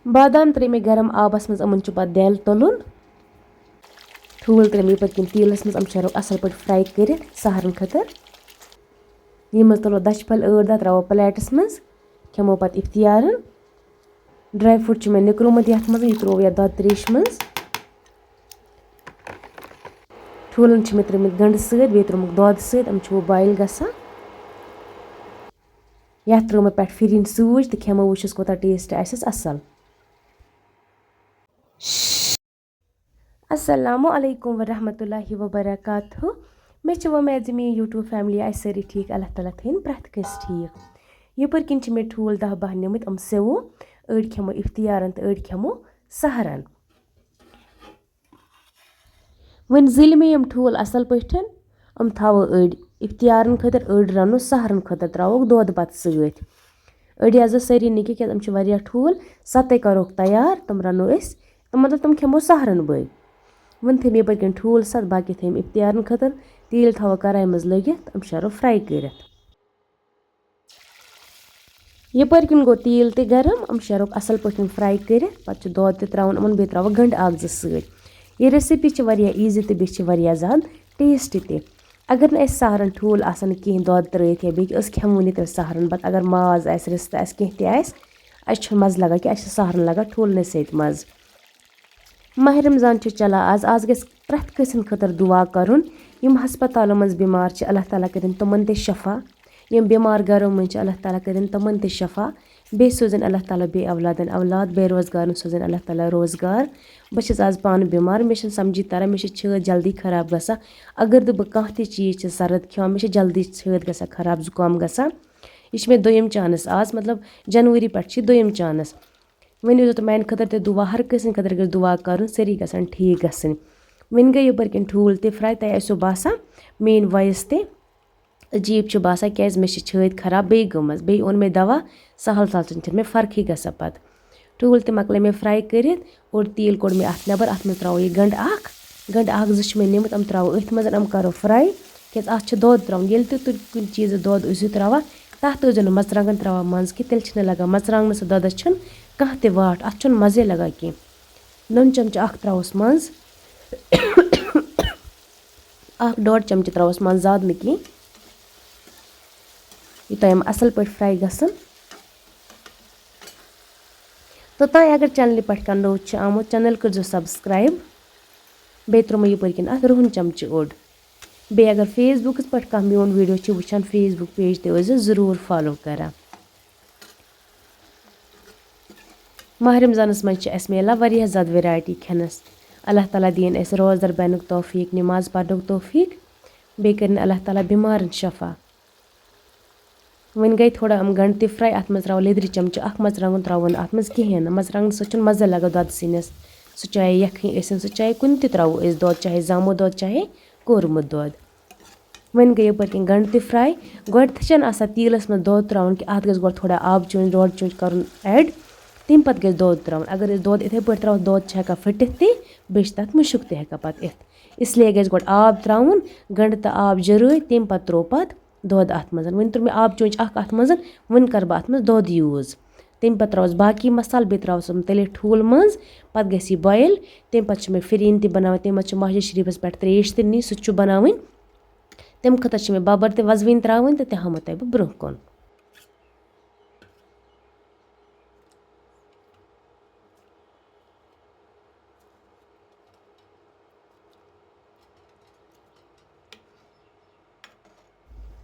बादाम त्रे मे गरम आबस मज अमन पत देल तुलन ठूल त्रे मे यपर तीलस मज शरो असल पे फ्राई कर सहरन खतर यम तुलो दच फल 8 त्रो प्लेटस मज खेमो पत इफ्तियारन ड्राई फ्रूट मे निकलोमुत यथ मज यह त्रो यथ दद त्रेश मज ठूलन मे त्रुमुत गंड सत बे त्रुमुक दद सत वो बॉयल गसान यथ त्रुम पे फिरिन सूज तो खेमो वुचस कोता टेस्ट आसस असल। अस्सलामु अलैकुम वरहमतुल्लाहि वबरकातुहु मे उम्मीद मे यूट्यूब फैमिली आए सारी ठीक अल्लाह ताला थन प्रथ कस ठीक यपर किन मे ठूल 10-12 निमित सेवो अड़ खेमो इफ्तियारन तो अड़ खेमो सहरन वन जिल मे यम ठूल असल पे थवो अड़ इफ्तियारन खतर अड़ रनो सहरन खतर त्रोक दोद पत सत अड़ सारी निक क्या ठूल सत्ते करोक तैयार तम रनो मतलब तम खेमो सहरन बे वन थम यपर किन ठूल सत बाकी थम इफ्तियारन खतर तेल थवो कराई मज लगित शरो फ्राई कर यपर किन गो तेल ते गरम शरोक असल पे फ्राई कर पत दोद त्रावन बे त्रो गंड अख सत यह रेसिपी ईजी तो बे ज़्यादा टेस्ट ते अगर न सहरन ठूल आसन कहें दोद त्रित या बे खेमोनी तेल सहरन पत अगर माज आस रिस्त आस कह मज़ लगा कि सहरन लगा ठूलन सत मज़ माह रमज़ान चलान आज गस प्रथ कसन खतर दुआ करुन यम हस्पतालों मज बीमार अल्लाह ताला करें तमन ते शफा यम बीमार घरों मज अल्लाह ताला करें तमन ते शफा बे सोजन अल्लाह ताला बे औलादन औलाद बेरोजगार सोजन अल्लाह ताला रोजगार बस आज पान बीमार मे समझी तरह मे छत जल्दी खराब गसा अगर बह कह त चीज सरद खेवान मे जल्दी छत गसा खराब जुकाम गसा यह मे दोयम चांस आज मतलब जनवरी पे दोयम चांस वन तो मान खतर ते दुआ हर कसन खतर गस दुआ कर सारी गसन ठीक गसन वन गई यपर किन ठूल ते फ्राई तह आसो बासान मेन वॉइस ते अजीब बासान क्या मे छत खराब बे गमज बे ओन मे दवा सहल सहल मे फर्क गसा पत ठूल ते मकल मे फ्राई कर और तेल कोड़ मे अत नबर अत मज त्रो यह गंड अख जो मे निमित त्रो अथ मज करो फ्राई क्या अत दोद त्रो ये कुन चीज दोद त्रा तथ जो मरचांगन त्रा मज कि तेल लगान मरचांगन दोदस कह ते वाट अत मजे लगा कह नून चमच अख त्रोस मज 1-1.5 चमच त्रोस मज ज़्यादा न कह यूत असल पे फ्राई गसन तो तह अगर चैनल पे नो आमुत चैनल कर सब्सक्राइब बे त्रो यपर किन अत रुहन चमच ओड बे अगर फेसबुक पे कह मोन वीडियो वुचान फेसबुक पेज ते ज़रूर फॉलो करा माह रमज़ानस मज मिलान वारिया ज़्यादा वेरायटी खेनस अल्लाह ताला दीन रोज़दर बनक तौफीक नमाज पढ़नुक तौफीक बे कर अल्लाह ताला बीमारन शफा वन गई थोड़ा गंड ते फ्राई अत मज त्रो लेदर चमच अख मरचांगन त्रोन अत मज कहें मरचांगन सह मज़े लगा दद सिनस सह चाहे यखनी सह चाहे कुन त्रो दद चाहे जामो दद चाहे कोरमुत दद वन गई यपर किन गंड ते फ्राई गोड तेलस मज दद त्रावन कि अत गो थोड़ा आब चून 1.5 चूच कर ऐड तम पत गस दद त्रावन अगर दद इथे पे त्रो दद फटित बे तथ मुशुक तक पत इत इसलिए गस गोड आब त्रावन गंड तो आब जर तम पत त्रो पत दद अत मज वन त्रो मे आब चूच अख अत मज वन कर बह अत मज दद यूज तम पत त्रोस बाकी मसाल बे त्रोस तलित ठूल मज पत गस बॉयल तम पत मे फिरीन बनान तम मज माहिर शरीफस पे त्रेश त नी सह बनान तम खतर मे बबर ते वजवीन त्रावन तो तह हामो तह ब्रोह कुन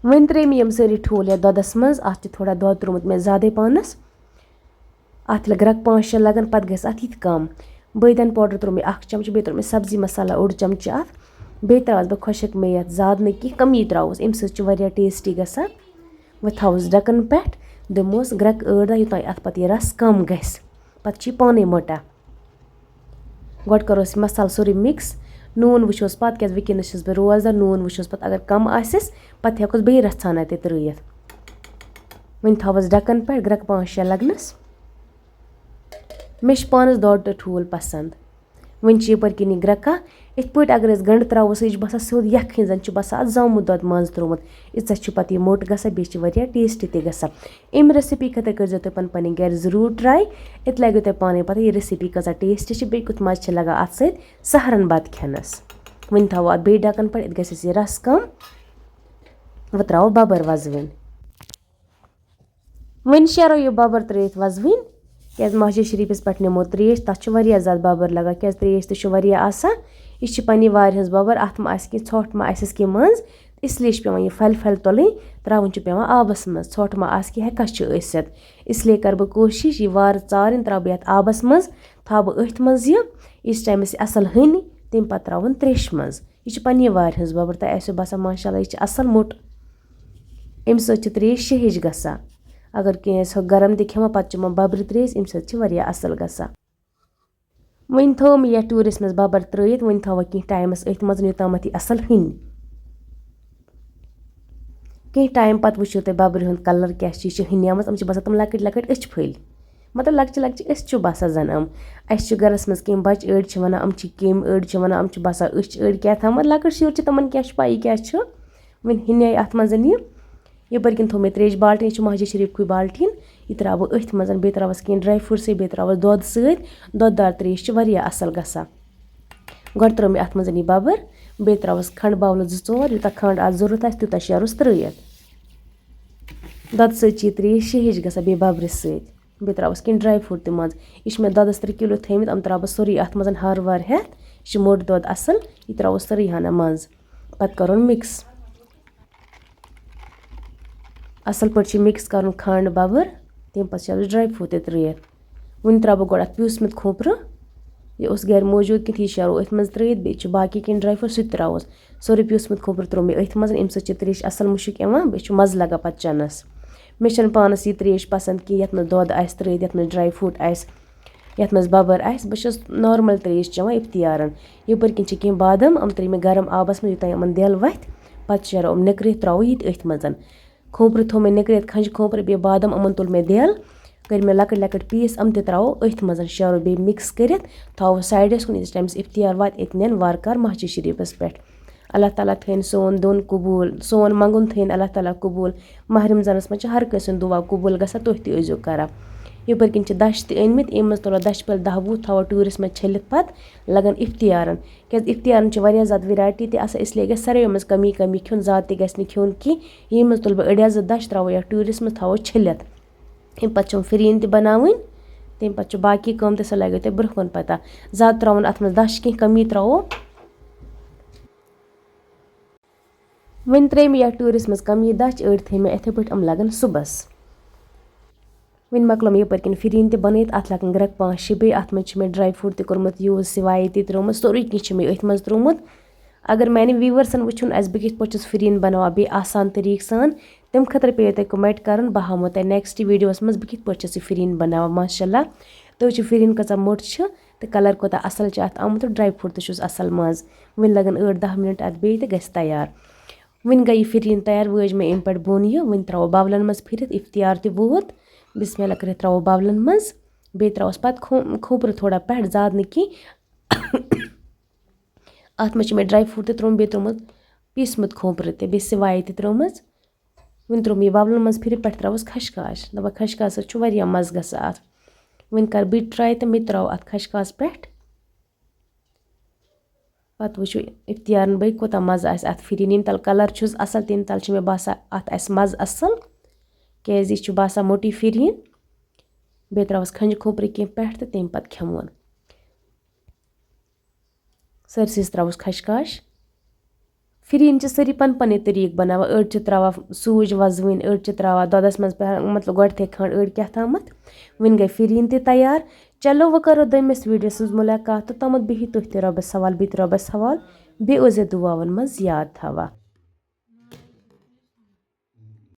वन त्रे मे यम सारी ठूल या ददस मज अत थोड़ा दद त्रोमुत मे ज़्यादा पानस अत ग्रक 5-6 लगन पत गस अत यत कम बैदन पाउडर त्रो मे 1 चमच बे त्रो मे सब्जी मसाला 1 चमच अत बे त्रास बह खुशक मे यत ज़्यादा न कह कमी त्रावस अम सह टेस्टी गसान वह थवस ढक्कन पे दमोस ग्रक 8 दह यूत अत पत यह रस कम गस पत पाने मोटा गोड करोस मसाल सोरी मिक्स नून वुचोस पत क्या वनस बह रोजदार नून वुचोस पत अगर कम आसस पत हेकोस बे रछाना ते त्रित वन थवस ढक्कन पे ग्रक 5-6 लगनस मे पानस दौड़ तो ठूल पसंद वहीं यपर किन ग्रका इत पट अगर गंड त्रो सह बसान सोद यखन जन बसान जामुत दद मज त्रोमुत इस पे मोट गसान बे टेस्टी ते गसान अम रेसिपी खतर कर तुम पे गर जरूर ट्राई इत लगे तुम पाने पता यह रेसिपी कसा टेस्टी बे कुछ मज लगा अत सहरन बत खेनस वह थो अत बे ढक्कन पे इत गस रस कम वह त्रो बबर वजवन वह शेरो यह बबर त्रित वजवन क्या मस्जिद शरीफस पे नमो त्रेश तथ ज्यादा बबर लगा क्या त्रेश तह यह पन्ने वार हज बबर अत मा ोट मा कह मज इसलिए पे यह फल फल तुल त्रावन पे आबस मज ोट मा हेका इसलिए कर बह कोशिश यह वार चार त्रा बह आबस मज था बह अथ मज इस टाइमस असल हन तम पे त्रावन त्रेश मज यह पन्ने वार हज बबर तह बसान माशाल्लाह यह असल मोट अम त्रेश शहिश गसा अगर कह गरम खेमा पे बबर त्रेश अम असल गसा वह थो मे यह टूरस मज बबर त्रित वह थो कह टाइमस अथ मज योताम यह असल हन कह टाइम पे वो तुम बबर हुंद कलर क्या हनियामत बसान तुम लकट लकट अच फल मतलब लक्चे लक्चे अच बसान जन अस गरस मज कम बच अड़ वन कम अड़ वन बसान अच अड़ क्या था लकट शुर तमन क्या पाई क्या वह हन अत मज यपर किन थो मे त्रेश बाल्टीन यह मस्जिद शरीफ कु बाल्टीन यह त्रा बह अथ मज बे त्रावस कह ड्राई फ्रूट से बे त्रावस दुध सदार त्रेश असल गसान गो त्रो मे अत मज यह बबर बे त्रावस खंड बाउल 2-4 यूता खंड अत जरूरत आस तूता शेरुस त्रित दुध सह त्रेश शहिश गसान बे बबर सह बे त्रावस कह ड्राई फ्रूट तम मज यह मे दुधस 3 किलो थमित यम त्रा बह सोरी अत मज हर वार हेत यह मोट दुध असल यह त्रावस सोरी हना मज पत करोन मिक्स असल पे मिक्स कर खंड बबर तम पे ड्राई फ्रूट त्रित वन त्रा बह गो अत प्यूसमुत खोपर यह गर मौजूद कि यह शेरो अथ मज त्रित बे बाकी कह ड्राई फ्रूट सह त्रोस सोरे प्यूसमुत खोपर त्रो मे अथ मज अम त्रेश असल मुश्क बे मज लगा पे चनस मे पानस यह त्रेश पसंद कि ये मज दुध आस त्रित ये मज ड्राई फ्रूट आस ये मज बबर आस बस नॉर्मल त्रेश चवान इफ्तियारन यपर किन कह बादम त्रे मे गरम आबस मज यूत यमन दिल वथ पे शेरो निकरित त्रो ये अथ मज खोपर थो मे निकरित खंज खोपर बे बादम अमन तुल मे दिल कर मे लकट लकट पीस अम त्रो अथ मज शेरो बे मिक्स कर थो साइडस कुन टाइमस इफ्तियार वात अतन वारकार मस्जिद शरीफस पे अल्लाह ताला थन सोन दोन कबूल सोन मंगुन थन अल्लाह ताला कबूल माह रमजानस मज हर कंस दुआ कबूल गसा तुह तजो करा यपर किन दश तनमित अम मज तुलो दश पल 10-20 थो टूरस मज छलित पत लगन इफ्तियारन क्या इफ्तियारन ज्यादा वैरायटी तह इसलिए गस सारे मज कमी कमी खुन ज्यादा गस नुन कि यम मज तुल बह अड़िया 2 दश त्रो या टूरस मज थो छलित अम पे फिरीन त बनावन तम पे बाकी कम सह लगे तुम ब्रोह कुन पता ज्यादा त्रोन अत मज दश कह कमी त्रो वन त्रे मे या टूरस मज कमी दश अड़ थे मे इथे पे लगन सुबस वन मकलो मे यपर किन फिरीन त बन अत लगन ग्रक 5-6 बे अत मज मे ड्राई फ्रूट तोर्मुत यूज सिवाय त्रोमुत सोरे कह मे अथ मज त्रोमुत अगर मैंने व्यूवर्सन वुन बह कित पे फिरीन बनावा बे आसान तरीक सान तम खतर पे तुम कमेंट कर बह हामो तुम नेक्स्ट वीडियोस मज बह कित पे फिरीन बनावा माशाल्लाह तो फिरीन कचा मोट तो कलर कोता असल अत आमुत ड्राई फ्रूट तस असल मज वन लगन 8-10 मिनट अत बे तो गस तैयार वन गई फिरीन तैयार वज मे अम पे बोन यह वन त्रो बावलन मज फिरत इफ्तियार त वोत बिस्मिल्लाह कर त्रो बावलन मज बे त्रोस पे खोपर थोड़ा पे ज्यादा नी अत मे ड्राई फ्रूट त्रोम बे त्रोमुत पीसमुत खोपर बे सिवाय त्रोमज वन त्रोम यह बावलन मज फिर पे त्रोस खशकाश दपा खशकाश मज गसा अत वन कर बह ट्राई तो मे त्रो अत खशकाश पे पत वो इफ्तियारन बे कोता मज आस अत फिरीन यम तल कलर असल तम तल मे बसान अत आस मज असल क्या यह बसान मोटी फिरीन बे त्रोस खंज खोपर कह पे तो तम पे खेमोन सरसिस त्रोस खशकाश फिरीन सारी पन तरीक बनावा अड़ त्रा सूज वजवन अड़ त्रा दुधस मज मतलब गोथे खंड अड़ क्या थामत वन गई फिरीन त तैयार चलो वह करो दमिस वीडियोस मुलाकात तो तमत बिही तुह रबस सवाल बी रबस सवाल बे ओजे दुआवन मज याद थवा।